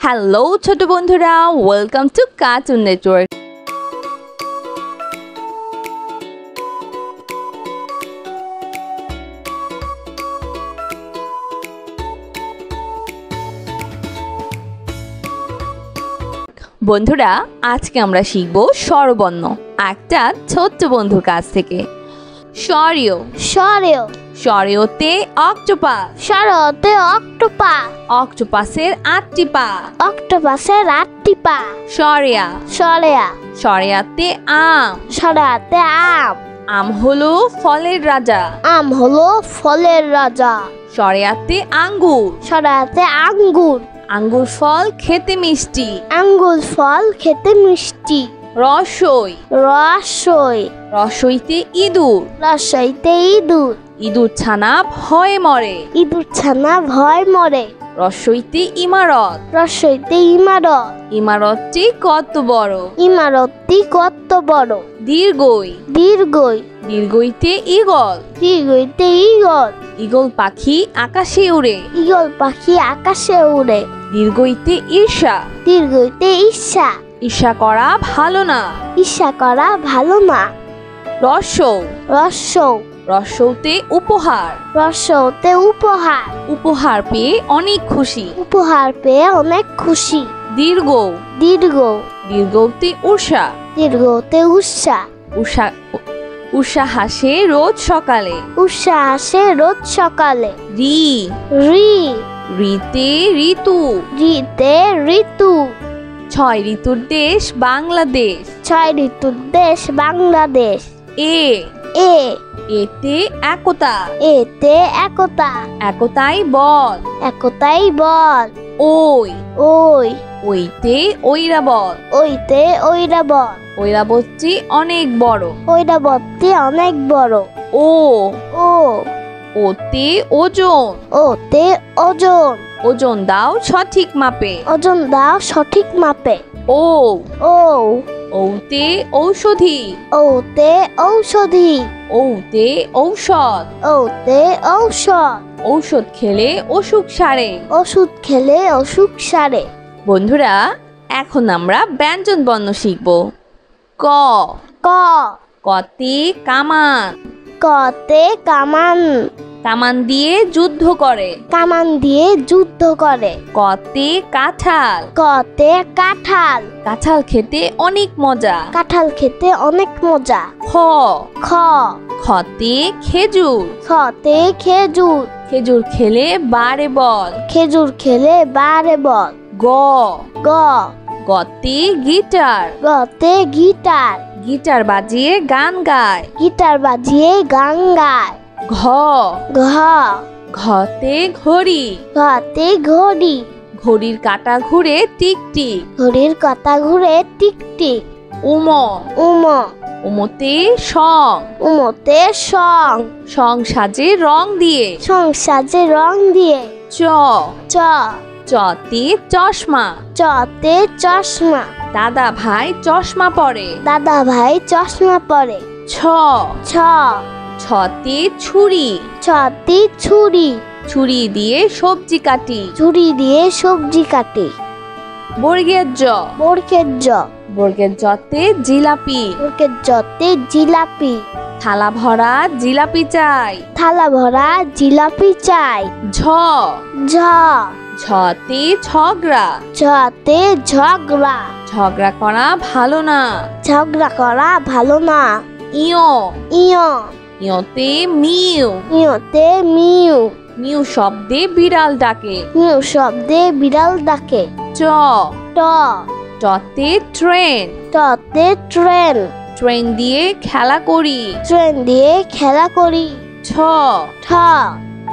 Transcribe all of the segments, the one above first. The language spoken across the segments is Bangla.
হ্যালো ছোট বন্ধুরা, ওয়েলকাম টু কার্টুন নেটওয়ার্ক। বন্ধুরা, আজকে আমরা শিখব স্বরবর্ণ একটা ছোট্ট বন্ধুর কাছ থেকে। স্বরীয় স্বরীয় স্বরীয়তে অক্টোপাস। স্বরতে অক্টোপাস। অক্টোপাসের 8টি পা। অক্টোপাসের 8টি পা। স্বরেয়া স্বরেয়া স্বরেয়াতে আম। স্বরেয়াতে আম। আম হলো ফলের রাজা। আম হলো ফলের রাজা। স্বরেয়াতে আঙ্গুর। স্বরেয়াতে আঙ্গুর। আঙ্গুর ফল খেতে মিষ্টি। আঙ্গুর ফল খেতে মিষ্টি। রসই রসই রসইতে ইঁদুর। রসইতে ইঁদুর। ইঁদুর ছানা ভয়ে মরে। ইঁদুর ছানা ভয় মরে। রসইতে ইমারত। রসইতে ইমারত। ইমারতটি কত বড়। ইমারতটি কত বড়। দীর্ঘই দীর্ঘই দীর্ঘইতে ঈগল। দীর্ঘইতে ঈগল। ঈগল পাখি আকাশে উড়ে। ঈগল পাখি আকাশে উড়ে। দীর্ঘইতে ঈর্ষা। দীর্ঘইতে ঈর্ষা। ঈর্ষা করা ভালো না। ঈর্ষা করা ভালো না। রসৌ রসৌ রসৌতে উপহার। রসৌতে উপহার। উপহার পেয়ে অনেক খুশি। উপহার পেয়ে অনেক খুশি। দীর্ঘ দীর্ঘ দীর্ঘতে উষা। দীর্ঘতে উষা। উষা উষা হাসে রোজ সকালে। উষা আসে রোজ সকালে। রি রি রিতে ঋতু। রিতে ঋতু। 6 ঋতুর দেশ বাংলাদেশ। 6 ঋতুর দেশ বাংলাদেশ। এ এ এতে একতা। এতে একতা। একতাই বল। একতাই বল। ওই ওই ওইতে ঐরাবত। ওইতে ঐরাবত। ঐরাবতটি অনেক বড়। ঐরাবতটি অনেক বড়। ও ও ওতে ওজন। ওতে ওজন। ওজন দাও সঠিক মাপে। ওজন দাও সঠিক মাপে। ও ও ওতে ঔষধি। ওতে ঔষধি। ওতে ঔষধ। ওতে ঔষধ। ঔষধ খেলে অসুখ সারে। ওষুধ খেলে অসুখ সারে। বন্ধুরা, এখন আমরা ব্যঞ্জন বর্ণ শিখব। ক ক কতে কামান। কতে কামান। কামান দিয়ে যুদ্ধ করে। কামান দিয়ে যুদ্ধ করে। কতে কাঁঠাল। কতে কাঁঠাল। কাঁঠাল খেতে অনেক মজা। কাঁঠাল খেতে অনেক মজা। খ খ খতে খেজুর। খতে খেজুর। খেজুর খেলে বাড়ে বল। খেজুর খেলে বাড়ে বল। গ গ গতে গিটার। গতে গিটার। গিটার বাজিয়ে গান গায়। গিটার বাজিয়ে গান গায়। ঘ ঘ ঘতে ঘড়ি। ঘতে ঘড়ি। ঘড়ির কাঁটা ঘুরে টিকটিক। ঘড়ির কাঁটা ঘুরে টিকটিক। উম উম উমতে সং। উমতে সং। সং সাজে রং দিয়ে। সং সাজে রং দিয়ে। চ চ চতে চশমা। চতে চশমা। দাদা ভাই চশমা পরে। দাদা ভাই চশমা পরে। ছ ছ ছতে ছুরি। ছতে ছুরি। ছুরি দিয়ে সবজি কাটি। ছুরি দিয়ে সবজি কাটে। বর্গের জ বর্গের জ বর্গের জতে জিলাপি। বর্গের জতে জিলাপি। থালা ভরা জিলাপি চাই। থালা ভরা জিলাপি চাই। ঝ ঝ ঝতে ঝগড়া। ঝতে ঝগড়া। ঝগড়া করা ভালো না। ঝগড়া করা ভালো না। ইয় ইয় ইয়তে মিউ। ইয়তে মিউ। মিউ শব্দে বিড়াল ডাকে। মিউ শব্দে বিড়াল ডাকে। চ ট টতে ট্রেন। টতে ট্রেন। ট্রেন দিয়ে খেলা করি। ট্রেন দিয়ে খেলা করি। ছ ঠ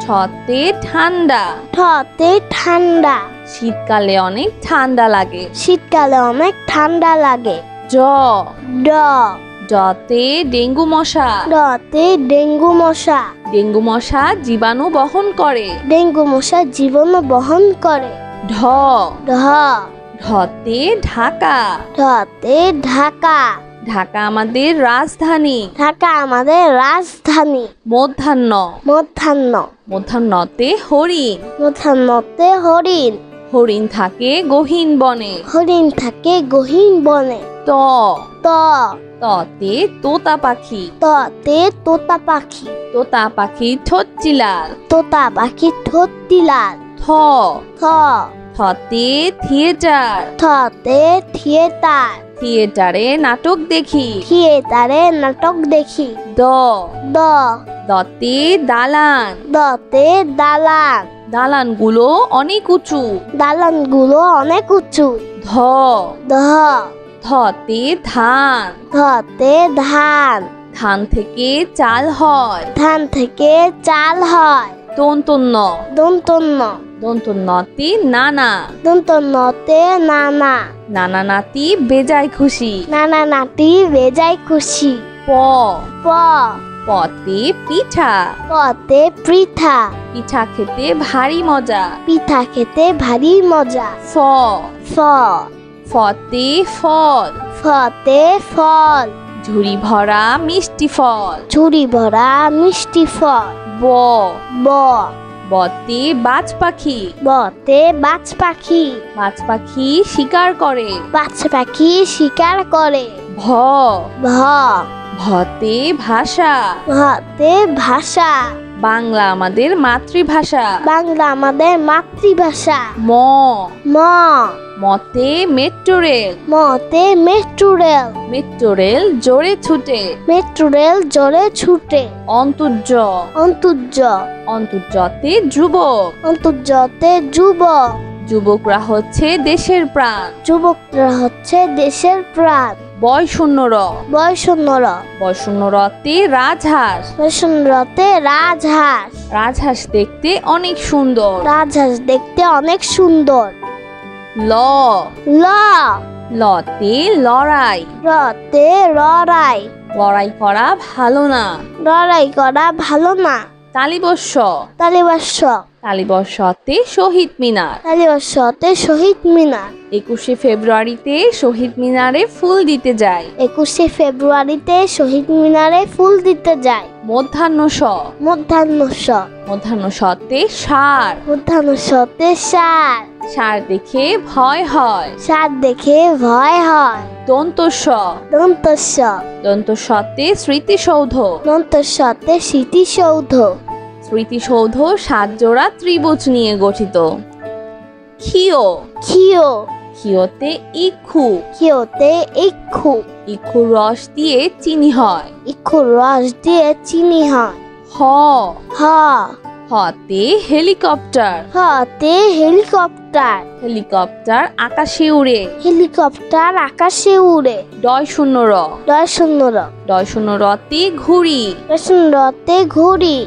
ছতে ঠান্ডা। ঠতে ঠান্ডা। শীতকালে অনেক ঠান্ডা লাগে। শীতকালে অনেক ঠান্ডা লাগে। জ ড ডতে ডেঙ্গু মশা। ডতে ডেঙ্গু মশা। ডেঙ্গু মশা জীবাণু বহন করে। ডেঙ্গু মশা জীবন বহন করে। ঢ ঢ ঢতে ঢাকা। ঢতে ঢাকা। ঢাকা আমাদের রাজধানী। ঢাকা আমাদের রাজধানী। মধ্যাহ্ন মধ্যাহ্ন মধ্যাহ্নতে হরিণ। মধ্যাহ্নতে হরিণ। হরিণ থাকে গহীন বনে। হরিণ থাকে গহীন বনে। ত ত ততে তোতা পাখি। ততে তোতা পাখি। তোতা পাখি ঠোঁটটি লাল। তোতা পাখি ঠোঁটটি লাল। থ থ থতে থিয়েটার। থতে থিয়েটার। থিয়েটারে নাটক দেখি। থিয়েটারে নাটক দেখি। দ দ দতে দালান। দতে দালান। দালানগুলো অনেক উঁচু। দালানগুলো অনেক উঁচু। ধ ধ ধতে ধান। ধতে ধান। ধান থেকে চাল হয়। ধান থেকে চাল হয়। দন্তন্য দন্তন্য দন্তন্যতে নানা। দন্তন্যতে নানা। নানা নাতি বেজায় খুশি। নানা নাতি বেজায় খুশি। প প পতে পিঠা। পতে পিঠা। পিঠা খেতে ভারী মজা। পিঠা খেতে ভারী মজা। ফ ফ ফতে ফল। ফতে ফল। ঝুড়ি ভরা মিষ্টি ফল। ঝুড়ি ভরা মিষ্টি ফল। ব ব বতে বাজ পাখি। বতে বাজ পাখি। বাজ পাখি শিকার করে। বাজ পাখি শিকার করে। ভ ভ ভতে ভাষা। ভতে ভাষা। বাংলা আমাদের মাতৃভাষা। বাংলা আমাদের মাতৃভাষা। ম ম মতে মেট্রো রেল। মতে মেট্রো রেল। মেট্রো রেল জোরে ছুটে। মেট্রো রেল জোরে ছুটে। অন্তর্য অন্তর্য অন্তর্যতে যুবক। অন্তর্যতে যুবক। যুবকরা হচ্ছে দেশের প্রাণ। যুবকরা হচ্ছে দেশের প্রাণ। বয়শূন্য বয়শূন্যর। বয়শূন্য রতে রাজহাঁস। বয়শূন্যরতে রাজহাঁস। রাজহাঁস দেখতে অনেক সুন্দর। রাজহাঁস দেখতে অনেক সুন্দর। ল ল লতে লড়াই। রতে লড়াই। লড়াই করা ভালো না। লড়াই করা ভালো না। তালিবস্য তালিবাস্য। তালিবস্যতে শহীদ মিনার। তালিবাস্যতে শহীদ মিনার। 21শে ফেব্রুয়ারিতে শহীদ মিনারে ফুল দিতে যায়। 21শে ফেব্রুয়ারিতে শহীদ মিনারে ফুল দিতে যায়। মধ্যাহ্ন স মধ্যাহ্ন স। মধ্যাহ্ন সতে সার। মধ্যাহ্ন সতে সার। সার দেখে ভয় হয়। সার দেখে ভয় হয়। দন্তস্ব দন্তস্য। দন্তস্বতে স্মৃতিসৌধ। দন্তস্যতে স্মৃতিসৌধ। স্মৃতিসৌধ 7 জোড়া ত্রিভুজ নিয়ে গঠিত। ক্ষিয় ক্ষিয়। ক্ষিয়তে ইক্ষু। ক্ষিয়তে ইক্ষু। ইক্ষুর রস দিয়ে চিনি হয়। ইক্ষুর রস দিয়ে চিনি হয়। হ হ হতে হেলিকপ্টার। হতে হেলিকপ্টার। হেলিকপ্টার আকাশে উড়ে। হেলিকপ্টার আকাশে উড়ে। ডয়শূন্য র ডয়শূন্যর। ডয়শূন্য রতে ঘুড়ি। ডয়শূন্যরতে ঘুড়ি।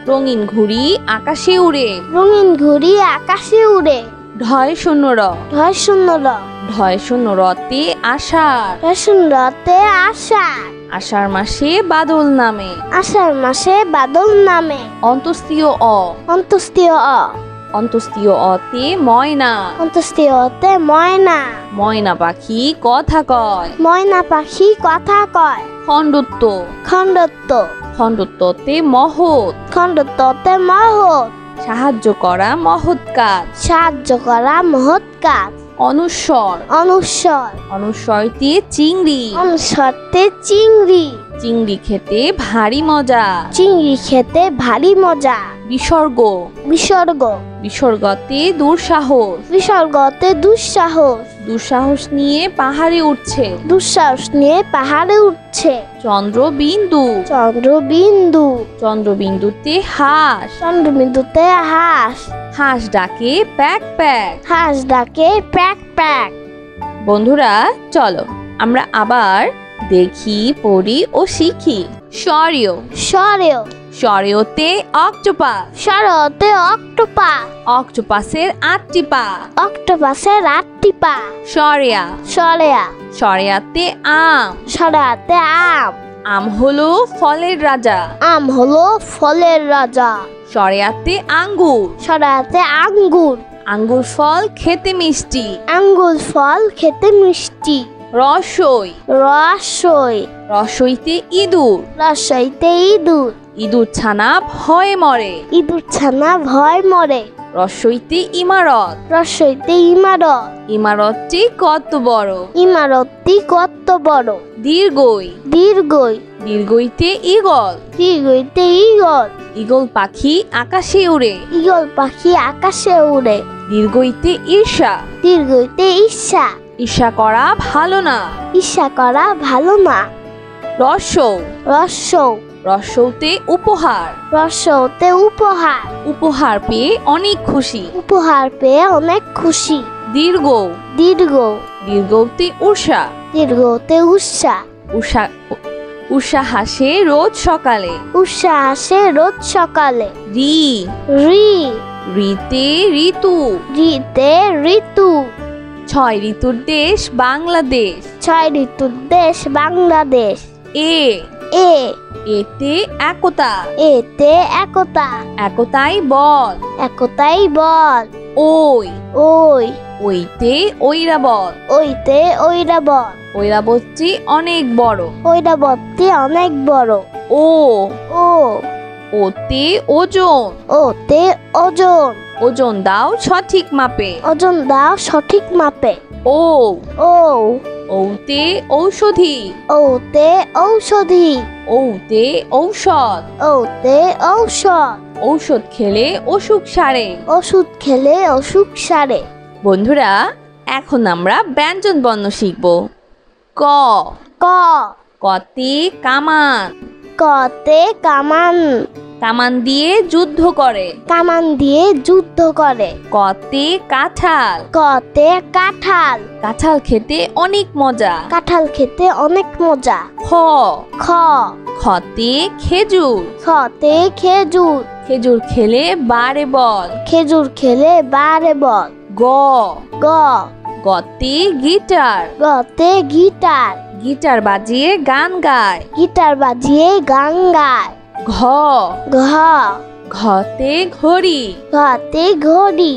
রঙিন ঘুড়ি আকাশে উড়ে। রঙিন ঘুড়ি আকাশে উড়ে। ঢয়শূন্য র ডয়শূন্যর। ঢয়শূন্য রতে আষাঢ়। ডয়শূন্যরতে আষাঢ়। আষাঢ় মাসে বাদল নামে। আষাঢ় মাসে বাদল নামে। অন্তস্তীয় অ অন্তস্তীয় অ। অন্তস্তীয় অতে ময়না। অন্তস্তীয়তে ময়না। ময়না পাখি কথা কয়। ময়না পাখি কথা কয়। খণ্ডত্ব খণ্ডত্ব। খণ্ডত্বতে মহৎ। খণ্ডত্বতে মহৎ। সাহায্য করা মহৎ কাজ। সাহায্য করা মহৎ কাজ। অনুস্বর অনুস্বর। অনুস্বরতে চিংড়ি। অনুস্বরতে চিংড়ি। চিংড়ি খেতে ভারী মজা। চিংড়ি খেতে ভারী মজা। বিসর্গ বিসর্গ। বিসর্গতে দুঃসাহস। বিসর্গতে দুঃসাহস। দুঃসাহস নিয়ে পাহাড়ে উঠছে। দুঃসাহস নিয়ে পাহাড়ে উঠছে। চন্দ্রবিন্দু চন্দ্রবিন্দু। চন্দ্রবিন্দুতে হাঁস। চন্দ্রবিন্দুতে হাঁস। হাঁস ডাকে প্যাক প্যাক। হাঁস ডাকে প্যাক প্যাক। বন্ধুরা চলো আমরা আবার দেখি পড়ি ও শিখি। স্বরীয় সরেও। স্বরীয়তে অক্টোপাস। সরতে অক্টোপাস। অক্টোপাসের 8টি পা। অক্টোপাসের 8টি পা। সরেয়া সরেয়া। সরেয়াতে আম। সরাতে আম। আম হলো ফলের রাজা। আম হলো ফলের রাজা। সরেয়াতে আঙ্গুর। সরাতে আঙ্গুর। আঙ্গুর ফল খেতে মিষ্টি। আঙ্গুর ফল খেতে মিষ্টি। রসই রসই। রসইতে ইঁদুর। রসইতে ইঁদুর। ইঁদুর ছানা ভয়ে মরে। ইঁদুর ছানা ভয় মরে। রস্বইতে ইমারত। রস্বইতে ইমারত। ইমারতটি কত বড়। ইমারতটি কত বড়। দীর্ঘই। দীর্ঘই। দীর্ঘইতে ঈগল। দীর্ঘইতে ঈগল। ঈগল পাখি আকাশে উড়ে। ঈগল পাখি আকাশে উড়ে। দীর্ঘইতে ঈর্ষা। দীর্ঘইতে ঈর্ষা। ঈর্ষা করা ভালো না। ঈর্ষা করা ভালো না। রস্যৌ। রস্যৌ। রস্যৌতে উপহার। রস্যৌতে উপহার। উপহার পেয়ে অনেক খুশি। উপহার পেয়ে অনেক খুশি। দীর্ঘ। দীর্ঘ। দীর্ঘতে উষা। দীর্ঘতে উষা। উষা উষা হাসে রোজ সকালে। উষা আসে রোজ সকালে। রি। রি। রিতে ঋতু। রিতে ঋতু। 6 ঋতুর দেশ বাংলাদেশ। 6 ঋতুর দেশ বাংলাদেশ। এ। এ। এতে একতা। এতে একতা। একতাই বল। একতাই বল। ওই। ওই। ওইতে ঐরাবত। ওইতে ঐরাবত। ঐরাবতটি অনেক বড়। ঐরাবতটি অনেক বড়। ও। ও। ওতে ওজন। ওতে ওজন। ওজন দাও সঠিক মাপে। ওজন দাও সঠিক মাপে। ও। ও। ওতে ঔষধি। ওতে ঔষধি। ওতে ঔষধ। ওতে ঔষধ। ঔষধ খেলে অসুখ সারে। ওষুধ খেলে অসুখ সারে। বন্ধুরা, এখন আমরা ব্যঞ্জন বর্ণ শিখব। ক। ক। কতে কামান। কতে কামান। কামান দিয়ে যুদ্ধ করে। কামান দিয়ে যুদ্ধ করে। কতে কাঁঠাল। কতে কাঁঠাল। কাঁঠাল খেতে অনেক মজা। কাঁঠাল খেতে অনেক মজা। খ। খ। খতে খেজুর। খতে খেজুর। খেজুর খেলে বাড়ে বল। খেজুর খেলে বাড়ে বল। গ। গ। গতে গিটার। গতে গিটার। গিটার বাজিয়ে গান গায়। গিটার বাজিয়ে গান গায়। ঘ। ঘ। ঘতে ঘড়ি। ঘতে ঘড়ি।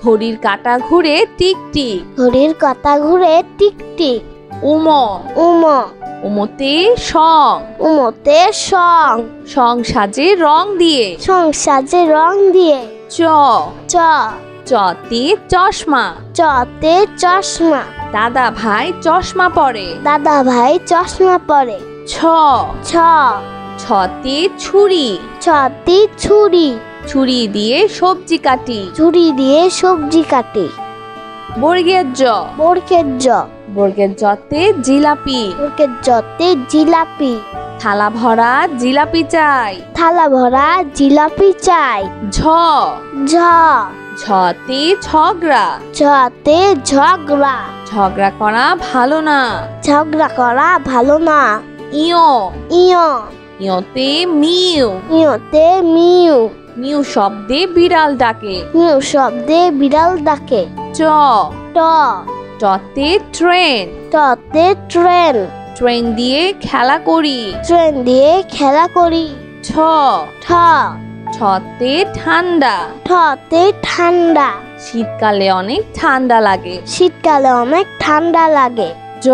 ঘড়ির কাঁটা ঘুরে টিকটিক। ঘড়ির কাঁটা ঘুরে টিকটিক। উম। উম। উমতে সং। উমতে সং। সং সাজে রং দিয়ে। সং সাজে রং দিয়ে। চ। চ। চতে চশমা। চতে চশমা। দাদা ভাই চশমা পরে। দাদা ভাই চশমা পরে। ছ। ছ। ছতে ছুরি। ছতে ছুরি। ছুরি দিয়ে সবজি কাটি। ছুরি দিয়ে সবজি কাটে। বর্গের জ। বর্গের জ। বর্গের জতে জিলাপি। বর্গের জতে জিলাপি। থালা ভরা জিলাপি চাই। থালা ভরা জিলাপি চাই। ঝ। ঝ। ঝতে ঝগড়া। ঝতে ঝগড়া। ঝগড়া করা ভালো না। ঝগড়া করা ভালো না। ইয়। ইয়। ইয়তে মিউ। ইয়তে মিউ। মিউ শব্দে বিড়াল ডাকে। মিউ শব্দে বিড়াল ডাকে। চ। ট। টতে ট্রেন। টতে ট্রেন। ট্রেন দিয়ে খেলা করি। ট্রেন দিয়ে খেলা করি। ছ। ঠ। ছতে ঠান্ডা। ঠতে ঠান্ডা। শীতকালে অনেক ঠান্ডা লাগে। শীতকালে অনেক ঠান্ডা লাগে। জ।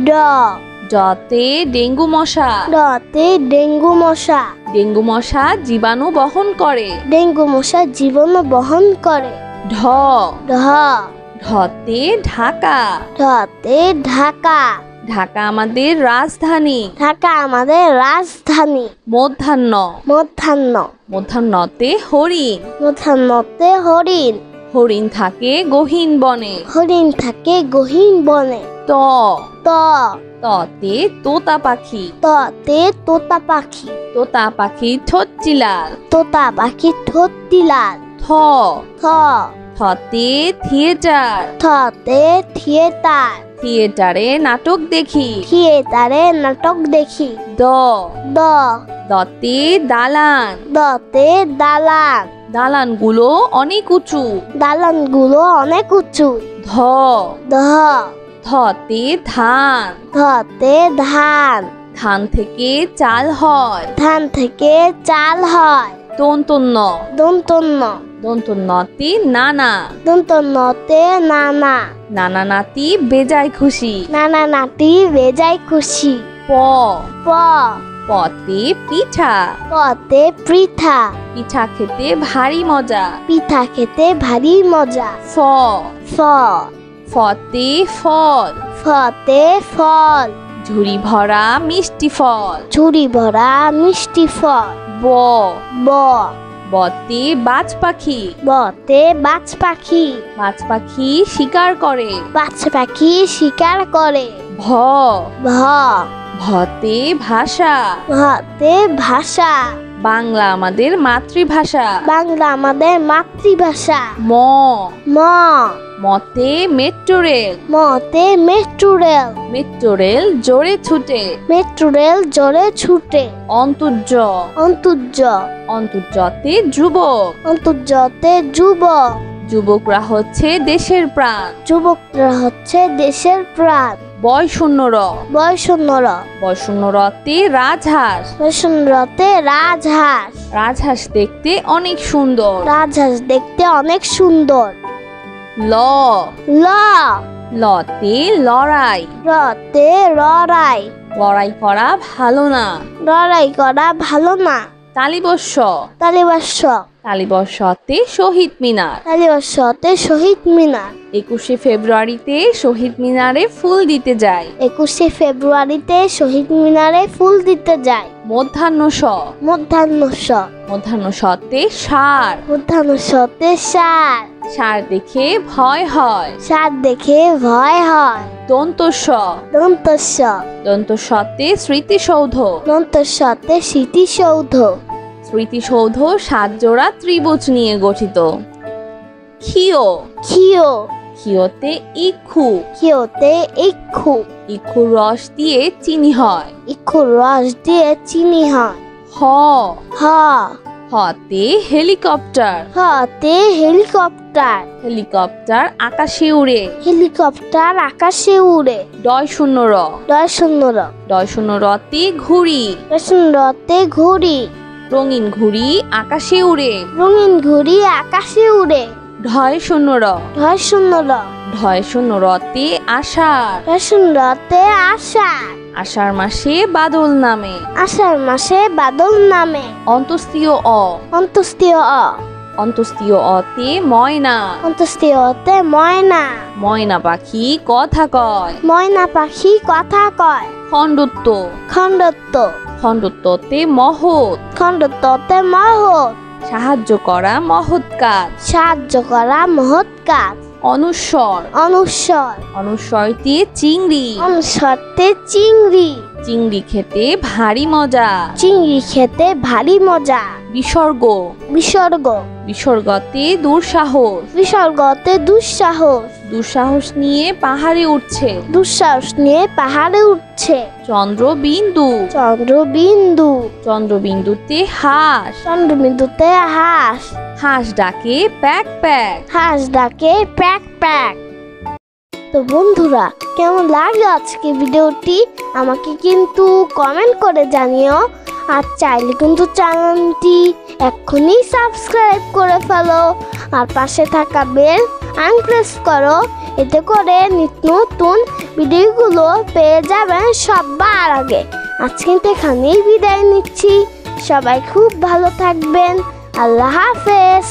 ড। ডতে ডেঙ্গু মশা। ডতে ডেঙ্গু মশা। ডেঙ্গু মশা জীবাণু বহন করে। ডেঙ্গু মশা জীবন বহন করে। ঢ। ঢ। ঢতে ঢাকা। ঢতে ঢাকা। ঢাকা আমাদের রাজধানী। ঢাকা আমাদের রাজধানী। মধ্যাহ্ন। মধ্যাহ্ন। মধ্যাহ্নতে হরিণ। মধ্যাহ্নতে হরিণ। হরিণ থাকে গহীন বনে। হরিণ থাকে গহীন বনে। ত। ত। ততে তোতা পাখি। ততে তোতা পাখি। তোতা পাখি ঠোঁট চিলাল। তোতা পাখি ঠোঁটটি লাল। থ। থ। থতে থিয়েটার। থতে থিয়েটার। থিয়েটারে নাটক দেখি। থিয়েটারে নাটক দেখি। দ। দ। দতে দালান। দতে দালান। দালানগুলো অনেক উঁচু। দালানগুলো অনেক উঁচু। ধ। ধ। ধতে ধান। ধতে ধান। ধান থেকে চাল হয়। ধান থেকে চাল হয়। দন্তন্য। দন্তন্য। দন্তন্যতে নানা। দন্তন্যতে নানা। নানা নাতি বেজায় খুশি। নানা নাতি বেজায় খুশি। প। প। পতে পিঠা। পতে পিঠা। পিঠা খেতে ভারী মজা। পিঠা খেতে ভারী মজা। ফ ফ ফতে ফল। ফতে ফল। ঝুড়ি ভরা মিষ্টি ফল। ঝুড়ি ভরা মিষ্টি ফল। ব ব বতে বাজ পাখি। বতে বাজ পাখি। বাজ পাখি শিকার করে। বাজ পাখি শিকার করে। ভ ভ ভতে ভাষা। ভতে ভাষা। বাংলা আমাদের মাতৃভাষা। বাংলা আমাদের মাতৃভাষা। ম ম মতে মেট্রো রেল। মতে মেট্রো রেল। মেট্রো রেল জোরে ছুটে। মেট্রো রেল জোরে ছুটে। অন্তর্য অন্তর্য অন্তর্যতে যুবক। অন্তর্যতে যুবক। যুবকরা হচ্ছে দেশের প্রাণ। যুবকরা হচ্ছে দেশের প্রাণ। বয় শূন্য র বয়শূন্য র বয় শূন্য রতে রাজহাঁস। বয়শূন্যতে রাজহাঁস। রাজহাঁস দেখতে অনেক সুন্দর। রাজহাঁস দেখতে অনেক সুন্দর। ল ল লতে লড়াই। রতে লড়াই। লড়াই করা ভালো না। লড়াই করা ভালো না। তালিবস্য তালিবাস্য তালিবস্যতে শহীদ মিনার। তালিবাস্যতে শহীদ মিনার। 21শে ফেব্রুয়ারিতে শহীদ মিনারে ফুল দিতে যায়। 21শে ফেব্রুয়ারিতে শহীদ মিনারে ফুল দিতে যায়। মধ্যাহ্ন স মধ্যাহ্ন স মধ্যাহ্ন সতে ষাঁড়। মধ্যাহ্ন সতে ষাঁড়। ষাঁড় দেখে ভয় হয়। ষাঁড় দেখে ভয় হয়। দন্ত স দন্তস্য দন্ত সতে স্মৃতিসৌধ। দন্তস্যতে স্মৃতিসৌধ। স্মৃতিসৌধ 7 জোড়া ত্রিভুজ নিয়ে গঠিত। ক্ষিয় ক্ষিয় ক্ষিয়তে ইক্ষু। ক্ষিয়তে ইক্ষু। ইক্ষুর রস দিয়ে চিনি হয়। ইক্ষুর রস দিয়ে চিনি হয়। হ হ হতে হেলিকপ্টার। হতে হেলিকপ্টার। হেলিকপ্টার আকাশে উড়ে। হেলিকপ্টার আকাশে উড়ে। ডয় শূন্য র দশূন্য র ডয় শূন্য রতে ঘুড়ি। দশূন্যতে ঘুড়ি। রঙিন ঘুড়ি আকাশে উড়ে। রঙিন ঘুড়ি আকাশে উড়ে। ঢয় শূন্য র দশূন্য র ঢয় শূন্য রতে আষাঢ়। দশূন্যতে আষাঢ়। আষাঢ় মাসে বাদল নামে। আষাঢ় মাসে বাদল নামে। অন্তস্তীয় অ অন্তস্তীয় অ অন্তস্তীয় অতে ময়না। অন্তস্তীয়তে ময়না। ময়না পাখি কথা কয়। ময়না পাখি কথা কয়। খণ্ডত্ব খণ্ডত্ব খণ্ডত্বতে মহৎ। খণ্ডত্বতে মহৎ। সাহায্য করা মহৎ কাজ। সাহায্য করা মহৎ কাজ। অনুস্বর অনুস্বর অনুস্বরতে চিংড়ি। অনুস্বরতে চিংড়ি। চিংড়ি খেতে ভারী মজা। চিংড়ি খেতে ভারী মজা। বিসর্গ বিসর্গ বিসর্গতে দুঃসাহস। বিসর্গতে দুঃসাহস। দুঃসাহস নিয়ে পাহাড়ে উঠছে। দুঃসাহস নিয়ে পাহাড়ে উঠছে। চন্দ্রবিন্দু চন্দ্রবিন্দু চন্দ্রবিন্দুতে হাঁস। চন্দ্রবিন্দুতে হাঁস। হাঁস ডাকে প্যাক প্যাক। হাঁস ডাকে প্যাক প্যাক। তো বন্ধুরা, কেমন লাগলো আজকে ভিডিওটি আমাকে কিন্তু কমেন্ট করে জানিও। আর চাইলে কিন্তু চ্যানেলটি এক্ষুনি সাবস্ক্রাইব করে ফেলো। আর পাশে থাকা বেল প্রেস করো। এতে করে নিত্য নতুন ভিডিওগুলো পেয়ে যাবেন সবার আগে। আজকে এখানেই বিদায় নিচ্ছি। সবাই খুব ভালো থাকবেন। আল্লাহ হাফেজ।